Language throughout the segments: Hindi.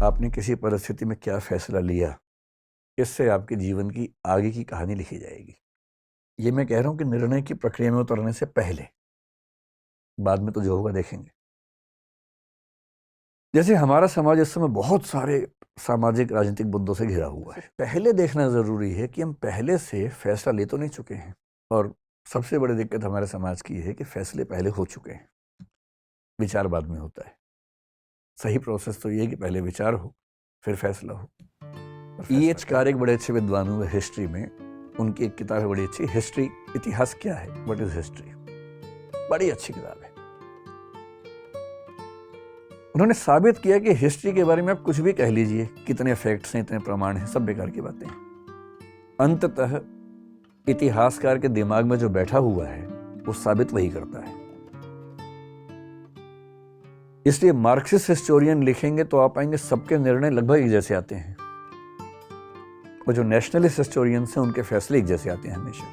आपने किसी परिस्थिति में क्या फैसला लिया, इससे आपके जीवन की आगे की कहानी लिखी जाएगी। ये मैं कह रहा हूं कि निर्णय की प्रक्रिया में उतरने से पहले, बाद में तो जो होगा देखेंगे। जैसे हमारा समाज इस समय बहुत सारे सामाजिक राजनीतिक मुद्दों से घिरा हुआ है। पहले देखना जरूरी है कि हम पहले से फैसला ले तो नहीं चुके हैं। और सबसे बड़ी दिक्कत हमारे समाज की है कि फैसले पहले हो चुके हैं, विचार बाद में होता है। सही प्रोसेस तो ये है कि पहले विचार हो फिर फैसला हो। E.H. कार एक बड़े अच्छे विद्वान हुए हिस्ट्री में, उनकी एक किताब है बड़ी अच्छी, हिस्ट्री, इतिहास क्या है, व्हाट इज हिस्ट्री। बड़ी अच्छी किताब है। उन्होंने साबित किया कि हिस्ट्री के बारे में आप कुछ भी कह लीजिए, कितने फैक्ट्स हैं, इतने प्रमाण हैं, सब बेकार की बातें हैं। अंततः इतिहासकार के दिमाग में जो बैठा हुआ है वो साबित वही करता है। इसलिए मार्क्सिस्ट हिस्टोरियन लिखेंगे तो आप पाएंगे सबके निर्णय लगभग एक जैसे आते हैं, और जो नेशनलिस्ट हिस्टोरियंस हैं उनके फैसले एक जैसे आते हैं हमेशा।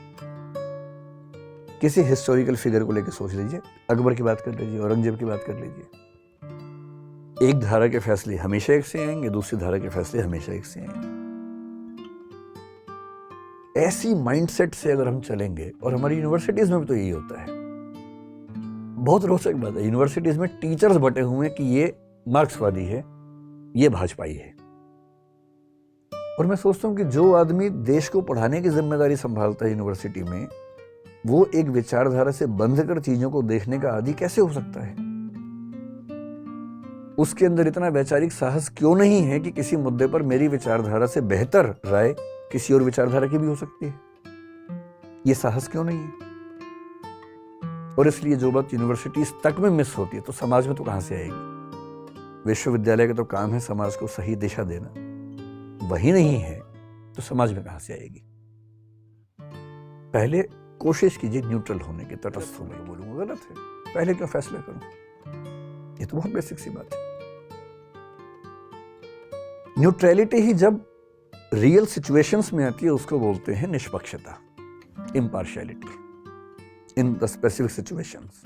किसी हिस्टोरिकल फिगर को लेकर सोच लीजिए, अकबर की बात कर लीजिए, औरंगजेब की बात कर लीजिए, एक धारा के फैसले हमेशा एक से आएंगे, दूसरी धारा के फैसले हमेशा एक से आएंगे। ऐसी माइंडसेट से अगर हम चलेंगे, और हमारी यूनिवर्सिटीज में भी तो यही होता है। बहुत रोचक बात है, यूनिवर्सिटीज में टीचर्स बटे हुए हैं कि ये मार्क्सवादी है, ये भाजपाई है। और मैं सोचता हूं कि जो आदमी देश को पढ़ाने की जिम्मेदारी संभालता है यूनिवर्सिटी में, वो एक विचारधारा से बंध कर चीजों को देखने का आदी कैसे हो सकता है? उसके अंदर इतना वैचारिक साहस क्यों नहीं है कि किसी मुद्दे पर मेरी विचारधारा से बेहतर राय किसी और विचारधारा की भी हो सकती है? ये साहस क्यों नहीं है? और इसलिए जो बात यूनिवर्सिटीज तक में मिस होती है तो समाज में तो कहां से आएगी? विश्वविद्यालय का तो काम है समाज को सही दिशा देना, वही नहीं है तो समाज में कहां से आएगी? पहले कोशिश कीजिए न्यूट्रल होने की, तटस्थ होने की। बोलूंगा गलत है, पहले क्यों फैसला करूं? ये तो बहुत बेसिक सी बात है। न्यूट्रलिटी ही जब रियल सिचुएशंस में आती है उसको बोलते हैं निष्पक्षता, impartiality in the specific situations.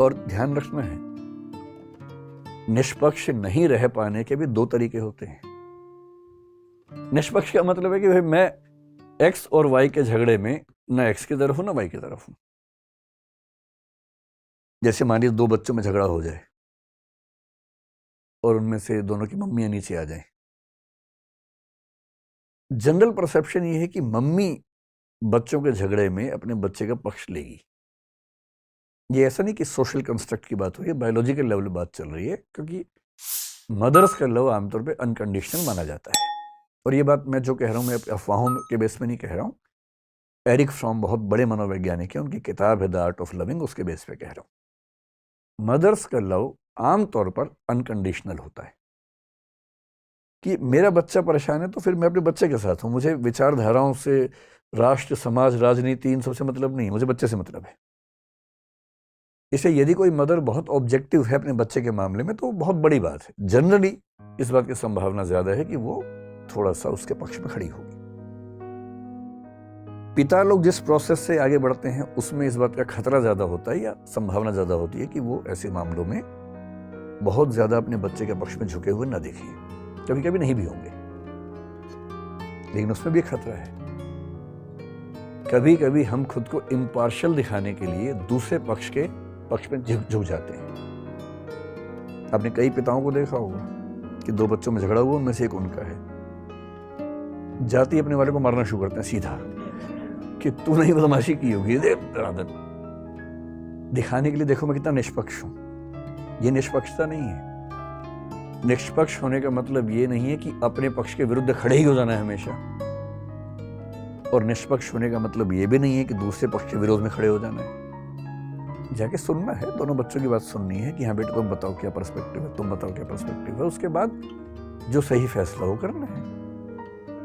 और ध्यान रखना है, निष्पक्ष नहीं रह पाने के भी दो तरीके होते हैं। निष्पक्ष का मतलब है कि भाई मैं एक्स और वाई के झगड़े में ना एक्स की तरफ हूं ना वाई की तरफ हूं। जैसे मानिए दो बच्चों में झगड़ा हो जाए और उनमें से दोनों की मम्मियां नीचे आ जाएं। जनरल परसेप्शन ये है कि मम्मी बच्चों के झगड़े में अपने बच्चे का पक्ष लेगी। ये ऐसा नहीं कि सोशल कंस्ट्रक्ट की बात हो रही है, बायोलॉजिकल लेवल बात चल रही है, क्योंकि मदर्स का लव आमतौर पे अनकंडीशनल माना जाता है। और ये बात मैं जो कह रहा हूं, मैं अफवाहों के बेस में नहीं कह रहा हूं। एरिक फ्रॉम बहुत बड़े मनोवैज्ञानिक हैं, उनकी किताब है द आर्ट ऑफ लविंग, उसके बेस पे कह रहा हूं। मदर्स का लव आमतौर पर अनकंडीशनल होता है कि मेरा बच्चा परेशान है तो फिर मैं अपने बच्चे के साथ हूं। मुझे विचारधाराओं से, राष्ट्र, समाज, राजनीति, इन सबसे मतलब नहीं, मुझे बच्चे से मतलब है। इसलिए यदि कोई मदर बहुत ऑब्जेक्टिव है अपने बच्चे के मामले में तो बहुत बड़ी बात है। जनरली इस बात की संभावना ज्यादा है कि वो थोड़ा सा उसके पक्ष में खड़ी होगी। पिता लोग जिस प्रोसेस से आगे बढ़ते हैं उसमें इस बात का खतरा ज्यादा होता है, या संभावना ज्यादा होती है कि वो ऐसे मामलों में बहुत ज्यादा अपने बच्चे के पक्ष में झुके हुए ना देखें। कभी कभी नहीं भी होंगे, लेकिन उसमें भी खतरा है। कभी कभी हम खुद को इम्पार्शियल दिखाने के लिए दूसरे पक्ष के पक्ष में झुक जाते हैं। आपने कई पिताओं को देखा होगा कि दो बच्चों में झगड़ा हुआ, उनमें से एक उनका है, जाति अपने वाले को मारना शुरू करते हैं सीधा कि तू नहीं बदमाशी की होगी, दिखाने के लिए देखो मैं कितना निष्पक्ष हूं। ये निष्पक्षता नहीं है। निष्पक्ष होने का मतलब ये नहीं है कि अपने पक्ष के विरुद्ध खड़े ही हो जाना है हमेशा, और निष्पक्ष होने का मतलब ये भी नहीं है कि दूसरे पक्ष के विरोध में खड़े हो जाना है। जाके सुनना है, दोनों बच्चों की बात सुननी है कि हाँ बेटा तुम बताओ क्या पर्सपेक्टिव है, तुम बताओ क्या पर्सपेक्टिव है। उसके बाद जो सही फैसला हो करना है।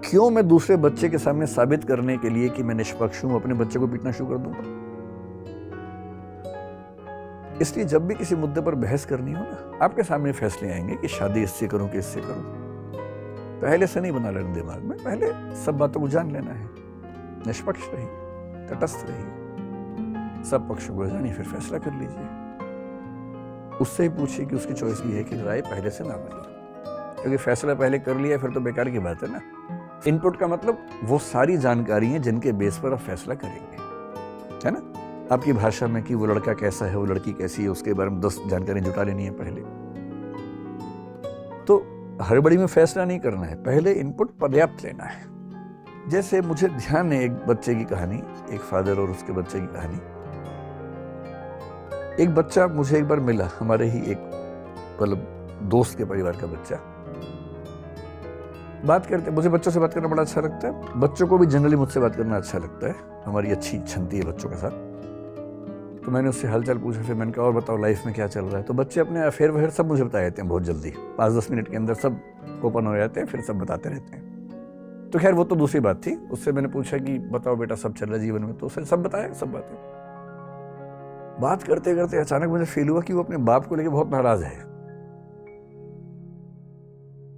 क्यों मैं दूसरे बच्चे के सामने साबित करने के लिए कि मैं निष्पक्ष हूं अपने बच्चे को पीटना शुरू कर दूंगा? इसलिए जब भी किसी मुद्दे पर बहस करनी हो ना, आपके सामने फैसले आएंगे कि शादी इससे करूं कि इससे करूं। पहले से नहीं बना लेना दिमाग में, पहले सब बातों को जान लेना है। निष्पक्ष रहिए, तटस्थ रहिए, सब पक्षों को जानिए, फिर फैसला कर लीजिए। उससे ही पूछिए कि उसकी चॉइस ये है कि राय पहले से ना बनी, क्योंकि फैसला पहले कर लिया फिर तो बेकार की बात है ना। इनपुट का मतलब वो सारी जानकारी है जिनके बेस पर आप फैसला करेंगे, है ना। आपकी भाषा में कि वो लड़का कैसा है, वो लड़की कैसी है, उसके बारे में 10 जानकारी जुटा लेनी है पहले। तो हड़बड़ी में फैसला नहीं करना है, पहले इनपुट पर्याप्त लेना है। जैसे मुझे ध्यान है एक बच्चे की कहानी, एक फादर और उसके बच्चे की कहानी। एक बच्चा मुझे एक बार मिला, हमारे ही एक मतलब दोस्त के परिवार का बच्चा। बात करते, मुझे बच्चों से बात करना बड़ा अच्छा लगता है, बच्चों को भी जनरली मुझसे बात करना अच्छा लगता है, हमारी अच्छी छनती है बच्चों के साथ। तो मैंने उससे हालचाल पूछा, फिर मैंने कहा और बताओ लाइफ में क्या चल रहा है। तो बच्चे अपने अफेयर वफेयर सब मुझे बता देते हैं बहुत जल्दी, 5-10 मिनट के अंदर सब ओपन हो जाते हैं, फिर सब बताते रहते हैं। तो खैर वो तो दूसरी बात थी। उससे मैंने पूछा कि बताओ बेटा सब चल रहा है जीवन में, तो उसने सब बताया, सब बातें। बात करते करते अचानक मुझे फील हुआ कि वो अपने बाप को लेकर बहुत नाराज है।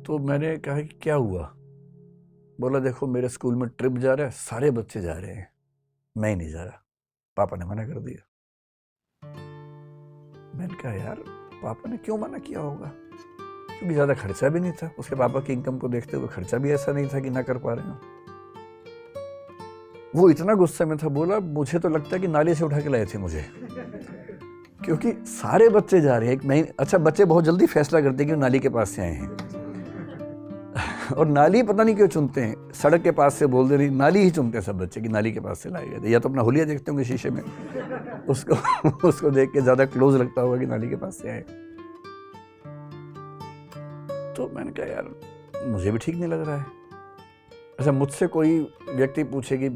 तो मैंने कहा कि क्या हुआ। बोला देखो मेरे स्कूल में ट्रिप जा रहा है, सारे बच्चे जा रहे हैं, मैं ही नहीं जा रहा, पापा ने मना कर दिया। मैंने कहा यार पापा ने क्यों मना किया होगा, क्योंकि ज़्यादा खर्चा भी नहीं था, उसके पापा की इनकम को देखते हुए खर्चा भी ऐसा नहीं था कि ना कर पा रहे हो। वो इतना गुस्से में था, बोला मुझे तो लगता है कि नाले से उठा के लाए थे मुझे, क्योंकि सारे बच्चे जा रहे हैं। एक महीने, अच्छा बच्चे बहुत जल्दी फैसला करते हैं कि वो नाली के पास से आए हैं और नाली पता नहीं क्यों चुनते हैं, सड़क के पास से बोल दे रही, नाली ही चुनते हैं सब बच्चे कि नाली के पास से लाए गए थे। या तो अपना हुलिया देखते होंगे शीशे में, उसको देख के ज्यादा क्लोज लगता होगा कि नाली के पास से आए। तो मैंने कहा यार मुझे भी ठीक नहीं लग रहा है। अच्छा मुझसे कोई व्यक्ति पूछे कि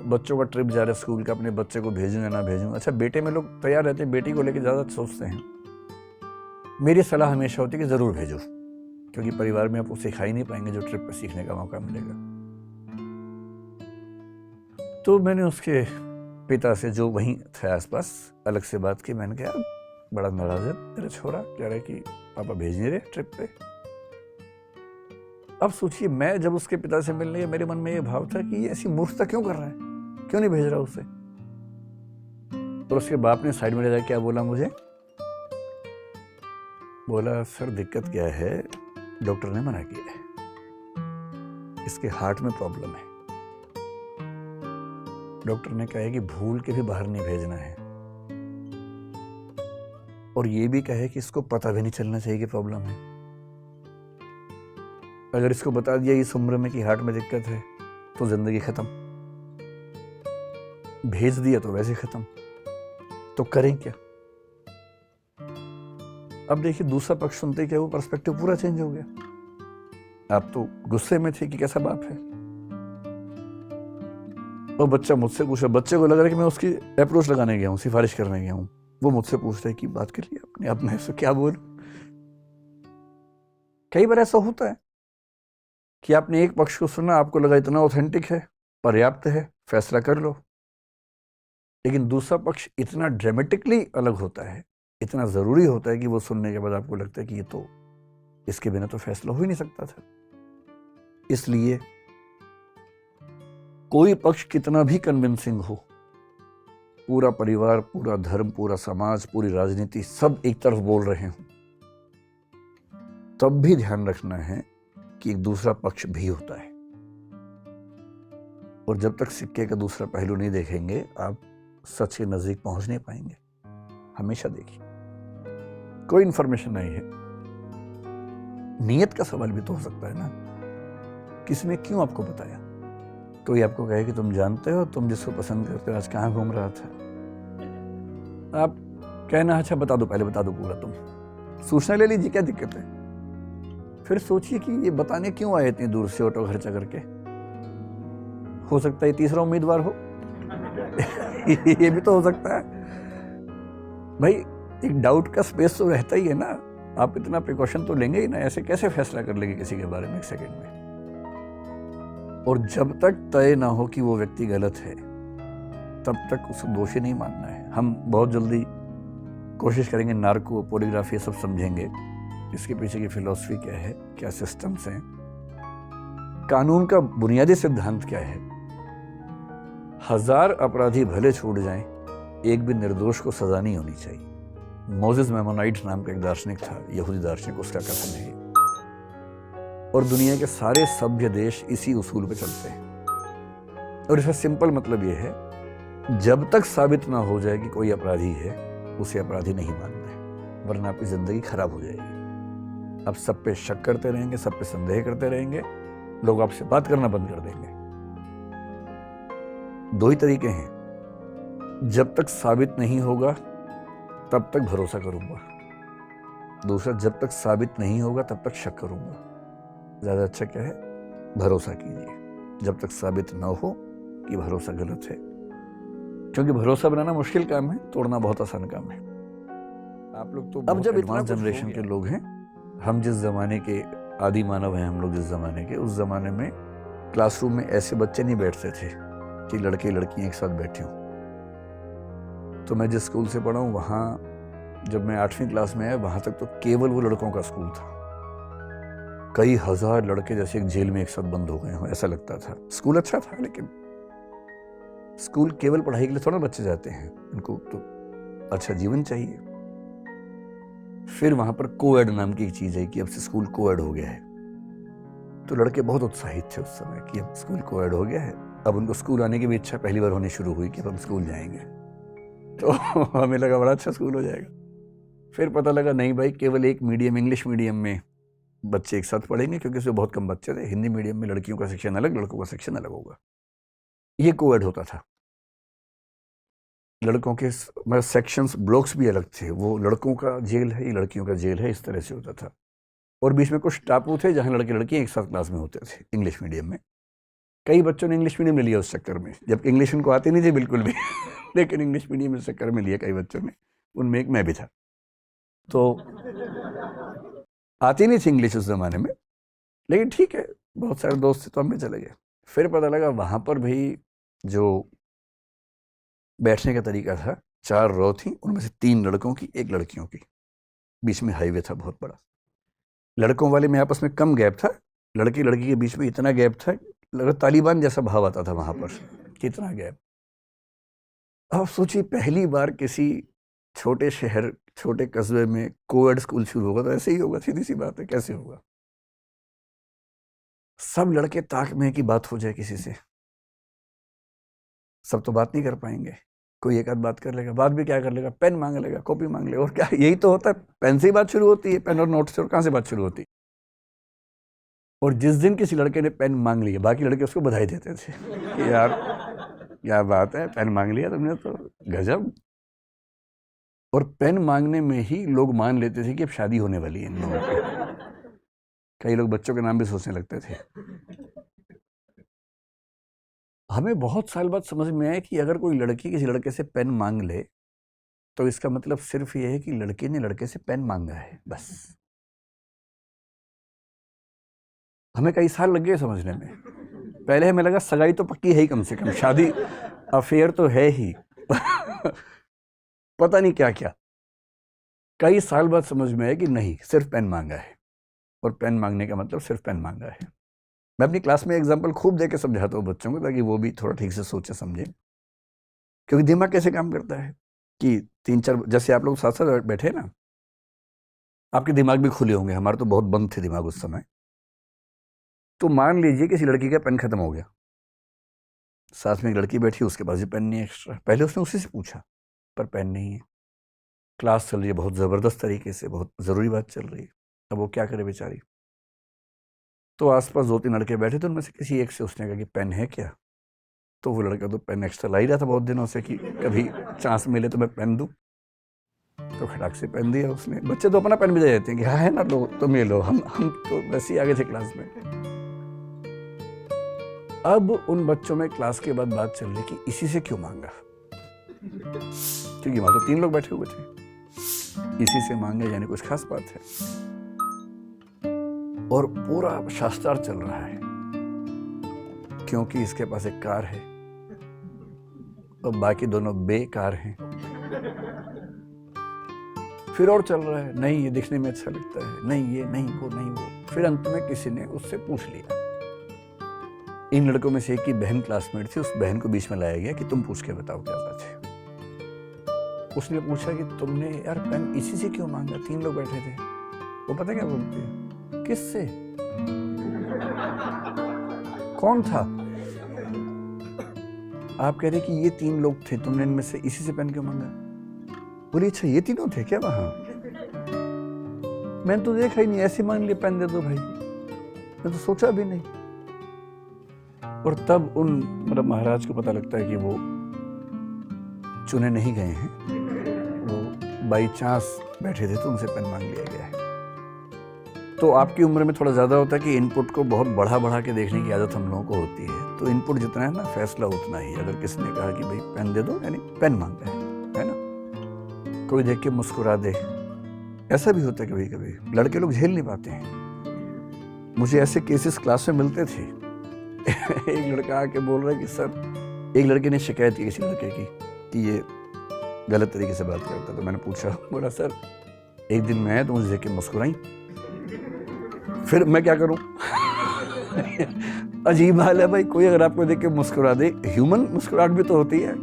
बच्चों का ट्रिप जा रहा है स्कूल का, अपने बच्चे को भेजूं या ना भेजूं। अच्छा बेटे में लोग तैयार रहते हैं, बेटी को लेकर ज़्यादा सोचते हैं। मेरी सलाह हमेशा होती है कि ज़रूर भेजो, क्योंकि परिवार में आप उसे सिखा ही नहीं पाएंगे जो ट्रिप पर सीखने का मौका मिलेगा। तो मैंने उसके पिता से जो वहीं थे आसपास अलग से बात की। मैंने कहा बड़ा नाराज है तेरा छोरा, कह रहा है कि पापा भेज नहीं रहे ट्रिप पे। अब सोचिए मैं जब उसके पिता से मिलने गया, मेरे मन में ये भाव था कि ये ऐसी मूर्खता क्यों कर रहा है, क्यों नहीं भेज रहा उसे। तो उसके बाप ने साइड में ले जाकर क्या बोला मुझे, बोला सर दिक्कत क्या है, डॉक्टर ने मना किया है, इसके हार्ट में प्रॉब्लम है। डॉक्टर ने कहा है कि भूल के भी बाहर नहीं भेजना है, और ये भी कहे कि इसको पता भी नहीं चलना चाहिए कि प्रॉब्लम है। अगर इसको बता दिया इस उम्र में कि हार्ट में दिक्कत है तो जिंदगी खत्म, भेज दिया तो वैसे खत्म, तो करें क्या। अब देखिए दूसरा पक्ष सुनते क्या वो पर्सपेक्टिव पूरा चेंज हो गया। आप तो गुस्से में थे कि कैसा बाप है, और बच्चा मुझसे पूछ रहा, बच्चे को लग रहा है कि मैं उसकी अप्रोच लगाने गया हूँ, सिफारिश करने गया हूँ। वो मुझसे पूछ रहे कि बात कर लिया अपने, अब मैं इसको क्या बोलूं। कई बार ऐसा होता है कि आपने एक पक्ष को सुना, आपको लगा इतना ऑथेंटिक है, पर्याप्त है, फैसला कर लो। लेकिन दूसरा पक्ष इतना ड्रामेटिकली अलग होता है, इतना जरूरी होता है कि वो सुनने के बाद आपको लगता है कि ये तो, इसके बिना तो फैसला हो ही नहीं सकता था। इसलिए कोई पक्ष कितना भी कन्विंसिंग हो, पूरा परिवार, पूरा धर्म, पूरा समाज, पूरी राजनीति सब एक तरफ बोल रहे हों, तब भी ध्यान रखना है कि एक दूसरा पक्ष भी होता है। और जब तक सिक्के का दूसरा पहलू नहीं देखेंगे आप सच के नजदीक पहुंच नहीं पाएंगे। हमेशा देखिए कोई इंफॉर्मेशन नहीं है, नियत का सवाल भी तो हो सकता है ना, किसने क्यों आपको बताया। कोई आपको कहे कि तुम जानते हो तुम जिसको पसंद करते हो आज कहाँ घूम रहा था, आप कहना अच्छा बता दो, पहले बता दो पूरा, तुम सूचना ले लीजिए, क्या दिक्कत है। फिर सोचिए कि ये बताने क्यों आए इतनी दूर से ऑटो खर्चा करके, हो सकता है तीसरा उम्मीदवार हो ये भी तो हो सकता है भाई। एक डाउट का स्पेस तो रहता ही है ना, आप इतना प्रिकॉशन तो लेंगे ही ना, ऐसे कैसे फैसला कर लेंगे किसी के बारे में एक सेकंड में। और जब तक तय ना हो कि वो व्यक्ति गलत है तब तक उसको दोषी नहीं मानना है। हम बहुत जल्दी कोशिश करेंगे नार्को, पॉलीग्राफ ये सब समझेंगे, इसके पीछे की फिलॉसफी क्या है, क्या सिस्टम्स हैं, कानून का बुनियादी सिद्धांत क्या है। 1000 अपराधी भले छूट जाएं, एक भी निर्दोष को सजा नहीं होनी चाहिए। मोसेस मैमोनाइट नाम का एक दार्शनिक था, यहूदी दार्शनिक, उसका कथन है और दुनिया के सारे सभ्य देश इसी उसूल पे चलते हैं। और इसका सिंपल मतलब ये है, जब तक साबित ना हो जाए कि कोई अपराधी है, उसे अपराधी नहीं मानना है, वरना आपकी जिंदगी खराब हो जाएगी। आप सब पे शक करते रहेंगे, सब पे संदेह करते रहेंगे, लोग आपसे बात करना बंद कर देंगे। दो ही तरीके हैं, जब तक साबित नहीं होगा तब तक भरोसा करूंगा, दूसरा जब तक साबित नहीं होगा तब तक शक करूंगा। ज्यादा अच्छा क्या है, भरोसा कीजिए जब तक साबित ना हो कि भरोसा गलत है, क्योंकि भरोसा बनाना मुश्किल काम है, तोड़ना बहुत आसान काम है। आप लोग तो अब जब एडवांस जनरेशन के लोग हैं, हम जिस जमाने के आदि मानव हैं, हम लोग जिस जमाने के, उस जमाने में क्लासरूम में ऐसे बच्चे नहीं बैठते थे कि लड़के लड़कियां एक साथ बैठे हों। तो मैं जिस स्कूल से पढ़ा हूँ, वहाँ जब मैं 8वीं क्लास में आया, वहाँ तक तो केवल वो लड़कों का स्कूल था। कई हजार लड़के जैसे एक जेल में एक साथ बंद हो गए हों, ऐसा लगता था। स्कूल अच्छा था, लेकिन स्कूल केवल पढ़ाई के लिए थोड़ा बच्चे जाते हैं, उनको तो अच्छा जीवन चाहिए। फिर वहां पर कोएड नाम की एक चीज है कि अब से स्कूल कोएड हो गया है, तो लड़के बहुत उत्साहित थे उस समय कि अब स्कूल कोएड हो गया है। अब उनको स्कूल आने की भी इच्छा पहली बार होनी शुरू हुई कि अब हम स्कूल जाएंगे, तो हमें लगा बड़ा अच्छा स्कूल हो जाएगा। फिर पता लगा नहीं भाई, केवल एक मीडियम, इंग्लिश मीडियम में बच्चे एक साथ पढ़ेंगे, क्योंकि उसमें बहुत कम बच्चे थे। हिंदी मीडियम में लड़कियों का सेक्शन अलग, लड़कों का सेक्शन अलग होगा। ये कोएड होता था। लड़कों के मतलब सेक्शंस, ब्लॉक्स भी अलग थे। वो लड़कों का जेल है, ये लड़कियों का जेल है, इस तरह से होता था। और बीच में कुछ टापू थे जहाँ लड़के लड़कियाँ एक साथ क्लास में होते थे, इंग्लिश मीडियम में। कई बच्चों ने इंग्लिश मीडियम ले लिया उस चक्कर में, जबकि इंग्लिश उनको आती नहीं थी बिल्कुल भी लेकिन इंग्लिश मीडियम इस चक्कर में लिया कई बच्चों ने, उनमें एक मैं भी था। तो आती नहीं थी इंग्लिश उस जमाने में, लेकिन ठीक है, बहुत सारे दोस्त थे तो हम भी चले गए। फिर पता लगा वहाँ पर भी जो बैठने का तरीका था, 4 रो थी, उनमें से 3 लड़कों की, 1 लड़कियों की, बीच में हाईवे था बहुत बड़ा। लड़कों वाले में आपस में कम गैप था, लड़की लड़की के बीच में इतना गैप था, लगा तालिबान जैसा भाव आता था वहां पर, कितना गैप। अब सोचिए, पहली बार किसी छोटे शहर, छोटे कस्बे में कोएड स्कूल शुरू होगा, तो ऐसे ही होगा, सीधी सी बात है, कैसे होगा। सब लड़के ताक में कि बात हो जाए किसी से, सब तो बात नहीं कर पाएंगे, कोई एक आध बात कर लेगा, बात भी क्या कर लेगा, पेन मांग लेगा, कॉपी मांग लेगा, और क्या, यही तो होता है, पेन से ही बात शुरू होती है, पेन और नोट से, और कहाँ से बात शुरू होती है। और जिस दिन किसी लड़के ने पेन मांग लिया, बाकी लड़के उसको बधाई देते थे कि यार क्या बात है, पेन मांग लिया तुमने तो, गजब। और पेन मांगने में ही लोग मान लेते थे कि अब शादी होने वाली है इन लोगों की। कई लोग बच्चों के नाम भी सोचने लगते थे। हमें बहुत साल बाद समझ में आया कि अगर कोई लड़की किसी लड़के से पेन मांग ले, तो इसका मतलब सिर्फ ये है कि लड़के ने लड़के से पेन मांगा है, बस। हमें कई साल लग गए समझने में। पहले हमें लगा सगाई तो पक्की है ही, कम से कम शादी, अफेयर तो है ही पता नहीं क्या क्या। कई साल बाद समझ में आया कि नहीं, सिर्फ पेन मांगा है, और पेन मांगने का मतलब सिर्फ पेन मांगा है। मैं अपनी क्लास में एग्जाम्पल खूब दे के समझाता हूँ बच्चों को, ताकि वो भी थोड़ा ठीक से सोचे समझे। क्योंकि दिमाग कैसे काम करता है कि 3-4, जैसे आप लोग साथ साथ बैठे ना, आपके दिमाग भी खुले होंगे, हमारे तो बहुत बंद थे दिमाग उस समय। तो मान लीजिए किसी लड़की का पेन खत्म हो गया, साथ में एक लड़की बैठी, उसके पास भी पेन नहीं है एक्स्ट्रा। पहले उसने उसी से पूछा, पर पेन नहीं है। क्लास चल रही है बहुत ज़बरदस्त तरीके से, बहुत ज़रूरी बात चल रही है, अब वो क्या करे बेचारी। तो आसपास 2-3 लड़के बैठे थे, उनमें से किसी एक से उसने कहा कि पेन है क्या। तो वो लड़का तो पेन एक्स्ट्रा ला ही रहा था बहुत दिनों से कि कभी चांस मिले तो मैं पेन दूं। तो खटाक से पेन दिया उसने। बच्चे तो अपना पेन भी दे देते हैं कि हाँ है ना, लो तुम ये लो। हम तो वैसे ही आगे थे क्लास में। अब उन बच्चों में क्लास के बाद बात चल रही कि इसी से क्यों मांगा, क्योंकि वहां तो 3 लोग बैठे हुए थे। इसी से मांगा यानी कुछ खास बात है। और पूरा शास्त्रार्थ चल रहा है, क्योंकि इसके पास एक कार है और बाकी दोनों बेकार हैं। फिर और चल रहा है, नहीं ये दिखने में अच्छा लगता है, नहीं ये, नहीं वो, नहीं वो। फिर अंत में किसी ने उससे पूछ लिया। इन लड़कों में से एक की बहन क्लासमेट थी, उस बहन को बीच में लाया गया कि तुम पूछ के बताओ क्या बात है। उसने पूछा कि तुमने यार पेन इसी से क्यों मांगा, 3 लोग बैठे थे। वो पता क्या बोलती है, किससे, कौन था? आप कह रहे कि ये 3 लोग थे, तुमने इनमें से इसी से पेन क्यों मांगा? बोली अच्छा ये तीनों थे क्या वहां? मैंने तो देखा ही नहीं, ऐसे मांग लिया पेन दे दो भाई, मैं तो सोचा भी नहीं। और तब उन मतलब महाराज को पता लगता है कि वो चुने नहीं गए हैं, वो बाई चांस बैठे थे तो उनसे पेन मांग लिया गया है। तो आपकी उम्र में थोड़ा ज़्यादा होता है कि इनपुट को बहुत बढ़ा के देखने की आदत हम लोगों को होती है। तो इनपुट जितना है ना, फैसला उतना ही। अगर किसी ने कहा कि भाई पेन दे दो, यानी पेन मांगा है ना। कोई देख के मुस्कुरा दे, ऐसा भी होता है कभी कभी। लड़के लोग झेल नहीं पाते हैं। मुझे ऐसे केसेस क्लास में मिलते थे। एक लड़का आके बोल रहा है कि सर, एक लड़के ने शिकायत की किसी लड़के की कि ये गलत तरीके से बात करता। तो मैंने पूछा, बोला सर एक दिन मैं तो मुझे देख के मुस्कुराई, फिर मैं क्या करूं? अजीब हाल है भाई, कोई अगर आपको देख के मुस्कुरा दे, ह्यूमन मुस्कुराहट भी तो होती है।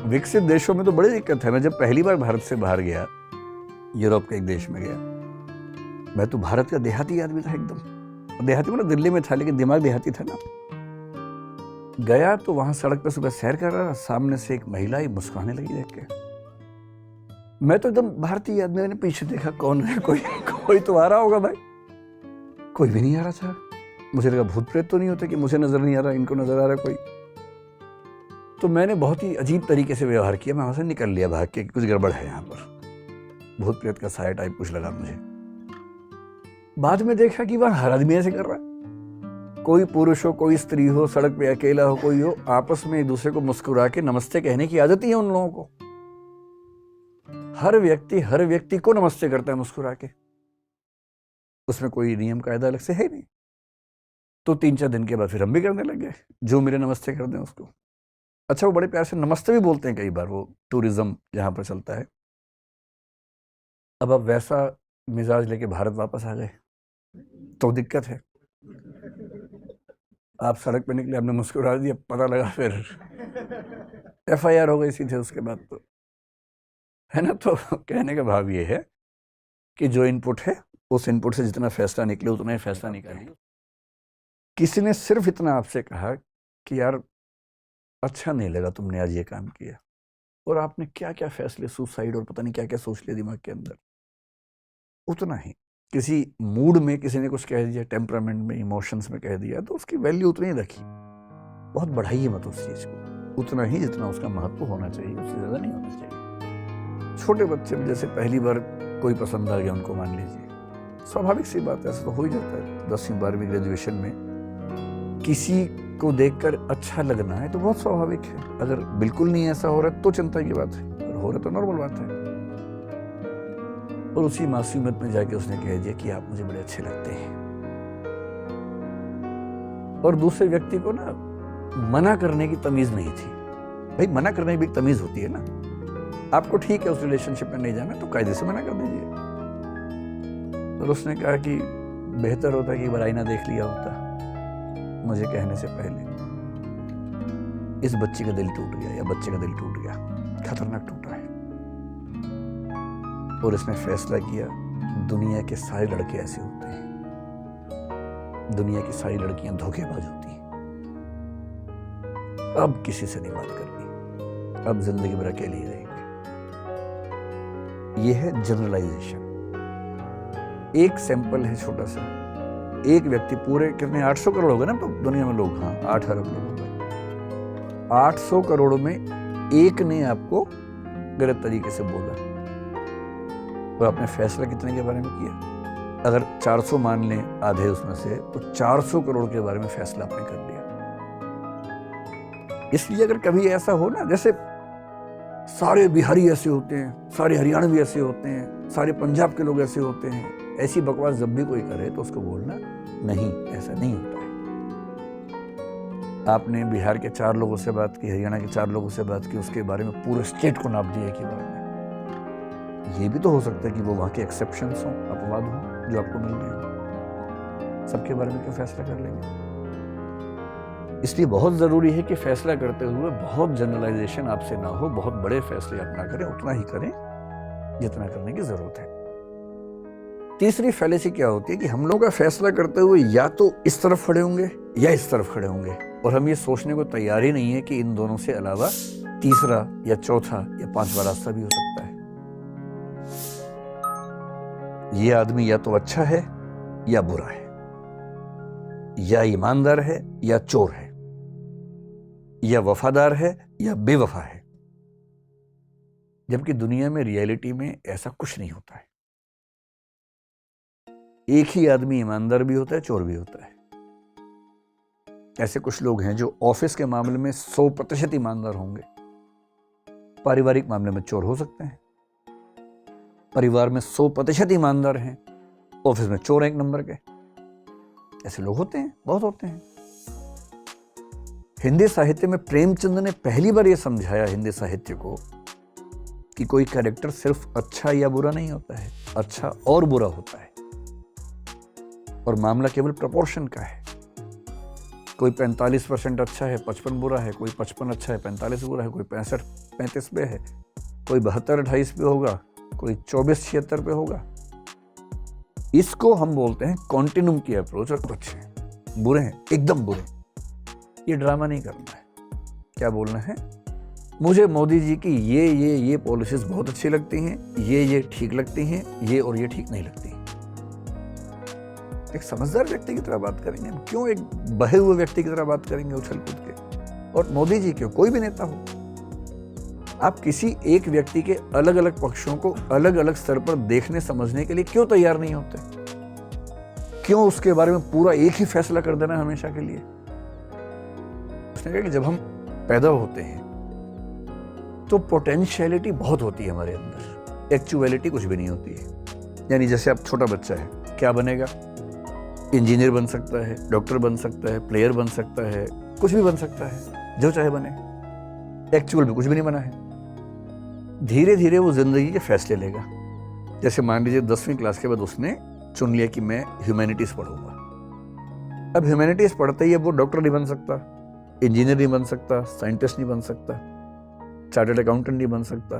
विकसित देशों में तो बड़ी दिक्कत है। मैं जब पहली बार भारत से बाहर गया, यूरोप के एक देश में गया, मैं तो भारत का देहाती आदमी था एकदम। देहाती मतलब दिल्ली में था, लेकिन दिमाग देहाती था ना। गया तो वहां सड़क पर सुबह सैर कर रहा था, सामने से एक महिला ही मुस्कुराने लगी देख के। मैं तो एकदम भारतीय आदमी, मैंने पीछे देखा कौन है, कोई तो आ रहा होगा भाई, कोई भी नहीं आ रहा था। मुझे लगा भूत प्रेत तो नहीं होते कि मुझे नजर नहीं आ रहा, इनको नजर आ रहा कोई। तो मैंने बहुत ही अजीब तरीके से व्यवहार किया, मैं वहां से निकल लिया भाग के, कुछ गड़बड़ है यहाँ पर, भूत प्रेत का साया टाइप कुछ लगा मुझे। बाद में देखा कि वहां हर आदमी ऐसे कर रहा है, कोई पुरुष हो, कोई स्त्री हो, सड़क पे अकेला हो, कोई हो, आपस में एक दूसरे को मुस्कुरा के नमस्ते कहने की आदत ही है उन लोगों को। हर व्यक्ति को नमस्ते करता है मुस्कुरा के, उसमें कोई नियम कायदा अलग से है नहीं। तो 3-4 दिन के बाद फिर हम भी करने लग गए, जो मेरे नमस्ते कर दें उसको। अच्छा, वो बड़े प्यार से नमस्ते भी बोलते हैं कई बार, वो टूरिज्म जहां पर चलता है। अब आप वैसा मिजाज लेके भारत वापस आ गए तो दिक्कत है। आप सड़क पे निकले, आपने मुस्कुरा दिया, पता लगा फिर FIR हो गई सीधे उसके बाद, तो है ना। तो कहने का भाव ये है कि जो इनपुट है, उस इनपुट से जितना फैसला निकले उतना ही फैसला निकालिए। किसी ने सिर्फ इतना आपसे कहा कि यार अच्छा नहीं लगा तुमने आज ये काम किया, और आपने क्या क्या फैसले, सुसाइड और पता नहीं क्या क्या सोच लिया दिमाग के अंदर, उतना ही। किसी मूड में किसी ने कुछ कह दिया, टेम्परामेंट में, इमोशंस में कह दिया, तो उसकी वैल्यू उतनी ही रखी। बहुत बढ़ाइए मत उस चीज को, उतना ही जितना उसका महत्व होना चाहिए, उससे ज्यादा नहीं होना चाहिए। छोटे बच्चे में जैसे पहली बार कोई पसंद आ गया उनको, मान लीजिए, स्वाभाविक सी बात है, ऐसा तो हो ही जाता है। 10वीं 12वीं ग्रेजुएशन में किसी को देखकर अच्छा लगना है तो बहुत स्वाभाविक है। अगर बिल्कुल नहीं ऐसा हो रहा है तो चिंता की बात है, अगर हो रहा है तो नॉर्मल बात है। और उसी मासूमियत में जाके उसने कह दिया कि आप मुझे बड़े अच्छे लगते हैं। और दूसरे व्यक्ति को ना मना करने की तमीज नहीं थी। भाई मना करने की भी तमीज होती है ना। आपको ठीक है उस रिलेशनशिप में नहीं जाना, तो कायदे से मना कर दीजिए। और उसने कहा कि बेहतर होता कि बुराई ना देख लिया होता मुझे कहने से पहले। इस बच्ची का दिल टूट गया, या बच्चे का दिल टूट गया, खतरनाक टूटा है। और इसने फैसला किया, दुनिया के सारे लड़के ऐसे होते हैं, दुनिया की सारी लड़कियां धोखेबाज होती हैं, अब किसी से नहीं बात करनी, अब जिंदगी भर अकेले ही रहेंगे। यह है जनरलाइजेशन। एक सैंपल है छोटा सा। एक व्यक्ति, पूरे कितने 800 करोड़ हो गए ना तो दुनिया में लोग, हाँ 8 अरब लोग हो गए। 800 करोड़ में एक ने आपको गलत तरीके से बोला, और आपने फैसला कितने के बारे में किया? अगर 400 मान लें आधे उसमें से, तो 400 करोड़ के बारे में फैसला आपने कर लिया। इसलिए अगर कभी ऐसा हो ना, जैसे सारे बिहारी ऐसे होते हैं, सारे हरियाणवी ऐसे होते हैं, सारे पंजाब के लोग ऐसे होते हैं, ऐसी बकवास जब भी कोई करे तो उसको बोलना नहीं, ऐसा नहीं होता है। आपने बिहार के 4 लोगों से बात की, हरियाणा के 4 लोगों से बात की, उसके बारे में पूरे स्टेट को नाप दिया कि बारे में। ये भी तो हो सकता है कि वो वहां के एक्सेप्शंस हों, अपवाद हों जो आपको मिल रहे हो। सबके बारे में क्यों फैसला कर लेंगे? इसलिए बहुत ज़रूरी है कि फैसला करते हुए बहुत जनरलाइजेशन आपसे ना हो, बहुत बड़े फैसले आप ना करें, उतना ही करें जितना करने की ज़रूरत है। तीसरी फैलेसी क्या होती है कि हम लोग का फैसला करते हुए या तो इस तरफ खड़े होंगे या इस तरफ खड़े होंगे, और हम ये सोचने को तैयार ही नहीं है कि इन दोनों से अलावा तीसरा या चौथा या पांचवा रास्ता भी हो सकता है। ये आदमी या तो अच्छा है या बुरा है, या ईमानदार है या चोर है, या वफादार है या बेवफा है, जबकि दुनिया में रियलिटी में ऐसा कुछ नहीं होता है। एक ही आदमी ईमानदार भी होता है, चोर भी होता है। ऐसे कुछ लोग हैं जो ऑफिस के मामले में 100% ईमानदार होंगे, पारिवारिक मामले में चोर हो सकते हैं। परिवार में 100% ईमानदार हैं, ऑफिस में चोर एक नंबर के। ऐसे लोग होते हैं, बहुत होते हैं। हिंदी साहित्य में प्रेमचंद ने पहली बार यह समझाया हिंदी साहित्य को कि कोई कैरेक्टर सिर्फ अच्छा या बुरा नहीं होता है, अच्छा और बुरा होता है, और मामला केवल प्रपोर्शन का है। कोई 45% अच्छा है, 55 बुरा है, कोई 55 अच्छा है, 45 बुरा है, कोई 65-35 पे है, कोई 72-28 पे होगा, कोई 24-76 पे होगा। इसको हम बोलते हैं कॉन्टिन्यूम की अप्रोच। और अच्छे बुरे हैं, एकदम बुरे। ये ड्रामा नहीं करना है। क्या बोलना है? मुझे मोदी जी की ये पॉलिसीज बहुत अच्छी लगती हैं, ये ठीक लगती हैं, ये और ये ठीक नहीं लगती। एक समझदार व्यक्ति की तरह बात करेंगे हम, क्यों एक बहे हुए व्यक्ति की तरह बात करेंगे उछल कूद के। और मोदी जी क्यों, कोई भी नेता हो, आप किसी एक व्यक्ति के अलग अलग पक्षों को अलग अलग स्तर पर देखने समझने के लिए क्यों तैयार नहीं होते? क्यों उसके बारे में पूरा एक ही फैसला कर देना हमेशा के लिए? उसने कहा कि जब हम पैदा होते हैं तो पोटेंशियलिटी बहुत होती है हमारे अंदर, एक्चुअलिटी कुछ भी नहीं होती है। यानी जैसे आप छोटा बच्चा है, क्या बनेगा? इंजीनियर बन सकता है, डॉक्टर बन सकता है, प्लेयर बन सकता है, कुछ भी बन सकता है, जो चाहे बने। एक्चुअल में कुछ भी नहीं बना है। धीरे धीरे वो जिंदगी के फैसले लेगा। जैसे मान लीजिए 10वीं क्लास के बाद उसने चुन लिया कि मैं ह्यूमैनिटीज पढ़ूंगा। अब ह्यूमैनिटीज पढ़ते ही अब वो डॉक्टर नहीं बन सकता, इंजीनियर नहीं बन सकता, साइंटिस्ट नहीं बन सकता, चार्टर्ड अकाउंटेंट नहीं बन सकता।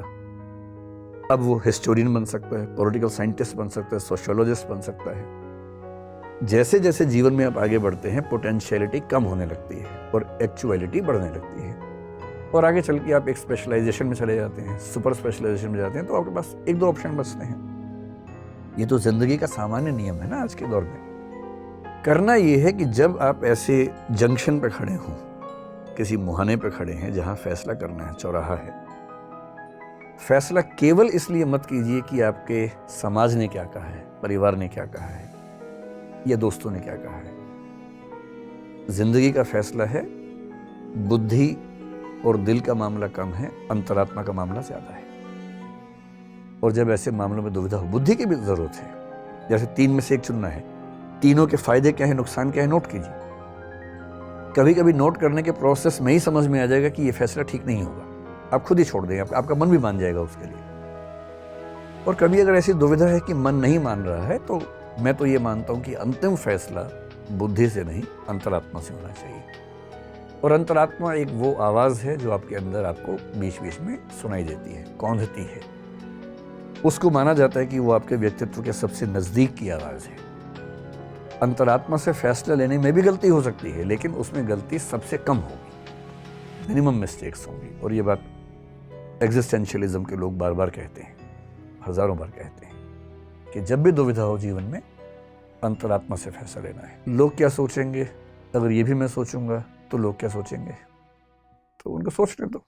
अब वो हिस्टोरियन बन सकता है, पॉलिटिकल साइंटिस्ट बन सकता है, सोशियोलॉजिस्ट बन सकता है। जैसे जैसे जीवन में आप आगे बढ़ते हैं, पोटेंशियलिटी कम होने लगती है और एक्चुअलिटी बढ़ने लगती है। और आगे चल के आप एक स्पेशलाइजेशन में चले जाते हैं, सुपर स्पेशलाइजेशन में जाते हैं, तो आपके पास एक दो ऑप्शन बचते हैं। ये तो जिंदगी का सामान्य नियम है ना आज के दौर में। करना ये है कि जब आप ऐसे जंक्शन पे खड़े हों, किसी मुहाने पे खड़े हैं जहां फैसला करना है, चौराहा है, फैसला केवल इसलिए मत कीजिए कि आपके समाज ने क्या कहा है, परिवार ने क्या कहा है, या दोस्तों ने क्या कहा है। जिंदगी का फैसला है, बुद्धि और दिल का मामला कम है, अंतरात्मा का मामला ज्यादा है। और जब ऐसे मामलों में दुविधा हो, बुद्धि की भी जरूरत है। जैसे 3 में से एक चुनना है, तीनों के फायदे क्या है, नुकसान क्या है, नोट कीजिए। कभी कभी नोट करने के प्रोसेस में ही समझ में आ जाएगा कि यह फैसला ठीक नहीं होगा, आप खुद ही छोड़ देंगे, आपका मन भी मान जाएगा उसके लिए। और कभी अगर ऐसी दुविधा है कि मन नहीं मान रहा है, तो मैं तो ये मानता हूं कि अंतिम फैसला बुद्धि से नहीं, अंतरात्मा से होना चाहिए। और अंतरात्मा एक वो आवाज है जो आपके अंदर आपको बीच बीच में सुनाई देती है, कौंधती है। उसको माना जाता है कि वो आपके व्यक्तित्व के सबसे नजदीक की आवाज है। अंतरात्मा से फैसला लेने में भी गलती हो सकती है, लेकिन उसमें गलती सबसे कम होगी, मिनिमम मिस्टेक्स होंगी। और ये बात एग्जिस्टेंशियलिज्म के लोग बार बार कहते हैं, हजारों बार कहते हैं कि जब भी दुविधा हो जीवन में, अंतरात्मा से फैसला लेना है। लोग क्या सोचेंगे, अगर ये भी मैं सोचूंगा तो लोग क्या सोचेंगे, तो उनको सोचने दो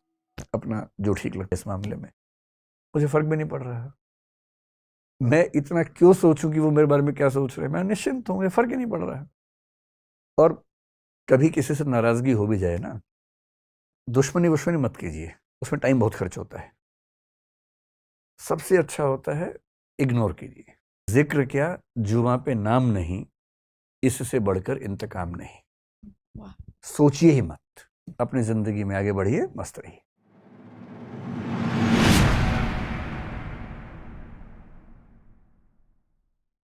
अपना जो ठीक लगता है। इस मामले में मुझे फर्क भी नहीं पड़ रहा, मैं इतना क्यों सोचूं कि वो मेरे बारे में क्या सोच रहे हैं, मैं निश्चिंत हूं, मुझे फर्क ही नहीं पड़ रहा है। और कभी किसी से नाराजगी हो भी जाए ना, दुश्मनी मत कीजिए, उसमें टाइम बहुत खर्च होता है। सबसे अच्छा होता है इग्नोर कीजिए। जिक्र क्या, जुबां पे नाम नहीं, इससे बढ़कर इंतकाम नहीं। सोचिए ही मत, अपनी जिंदगी में आगे बढ़िए, मस्त रहिए।